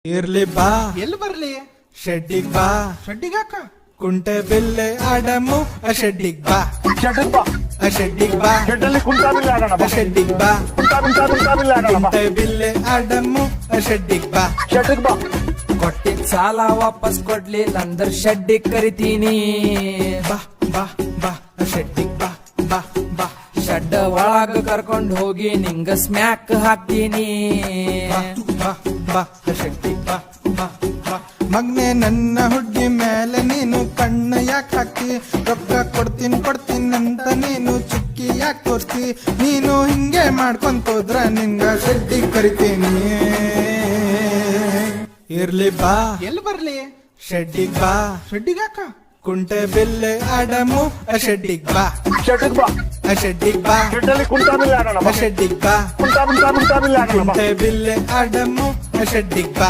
ಇರ್ಲಿ ಬಾ ಎಲ್ಲಿ ಬರ್ಲಿ? ಶೆಡ್ಡಿಗ್ ಬಾ ಶೆಡ್ಡಿಗಾಕ ಕುಂಟೆ ಬಿಲ್ಲೆ ಆಡಮು ಶೆಡ್ಡಿಗ್ ಬಾ ಶೆಡ್ಡಿಗ್ ಬಾ. ಶೆಡ್ಡಿಗ್ ಬಾ ಶೆಡ್ಡಲ್ಲಿ ಕುಂಟಾ ಬಿಲ್ಲೆ ಆಡೋಣ ಬಾ. ಶೆಡ್ಡಿಗ್ ಬಾ ಕುಂಟಾ ಬಿಲ್ಲೆ ಆಡೋಣ ಬಾ. ಕುಂಟೆ ಬಿಲ್ಲೆ ಆಡಮು ಶೆಡ್ಡಿಗ್ ಬಾ ಶೆಡ್ಡಿಗ್ ಬಾ. ಕೊಟ್ಟಿದ್ ಸಾಲ ವಾಪಸ್ ಕೊಡ್ಲಿಲ್ಲ ಅಂದ್ರ ಶೆಡ್ಡಿಗ್ ಕರಿತೀನಿ. ಬಾ ಬಾ ಬಾ ಶೆಡ್ಡಿಗ್ ಬಾ ಬಾ ಬಾ ಶೆಡ್ ಒಳಗ ಕರ್ಕೊಂಡ್ ಹೋಗಿ ನಿಂಗ ಸ್ಮ್ಯಾಕ್ ಹಾಕ್ತೀನಿ. ಬಾ ಬಾ ಶೆಡ್ಡಿಗ್ ಬಾ ಬಾ ಬಾ ಮಗ್ನೆ ನನ್ನ ಹುಡ್ಗಿ ಮೇಲೆ ನೀನು ಕಣ್ಣ ಯಾಕೆ ಹಾಕ್ತಿ? ರೊಕ್ಕ ಕೊಡ್ತೀನಿ ಅಂತ ನೀನು ಚುಕ್ಕಿ ಯಾಕೆ ತೋರ್ಸ್ತಿ? ನೀನು ಹಿಂಗೆ ಮಾಡ್ಕೊಂತೋದ್ರ ನಿಂಗ ಶೆಡ್ಡಿಗ್ ಕರಿತೀನಿ. ಇರ್ಲಿ ಬಾ ಎಲ್ಲಿ ಬರ್ಲಿ? ಶೆಡ್ಡಿಗ್ ಬಾ ಶೆಡ್ಡಿಗಾಕ ಕುಂಟೆ ಬಿಲ್ಲೆ ಆಡಮು ಶೆಡ್ಡಿಗ್ ಬಾ ಶೆಡ್ಡಿಗ್ ಬಾ. ಶೆಡ್ಡಿಗ್ ಬಾ ಶೆಡ್ಡಲ್ಲಿ ಕುಂಟಾ ಬಿಲ್ಲೆ ಆಡೋಣ ಬಾ. ಶೆಡ್ಡಿಗ್ ಬಾ ಕುಂಟಾ ಬಿಲ್ಲೆ ಆಡೋಣ ಬಾ. ಕುಂಟೆ ಬಿಲ್ಲೆ ಆಡಮು ಶೆಡ್ಡಿಗ್ ಬಾ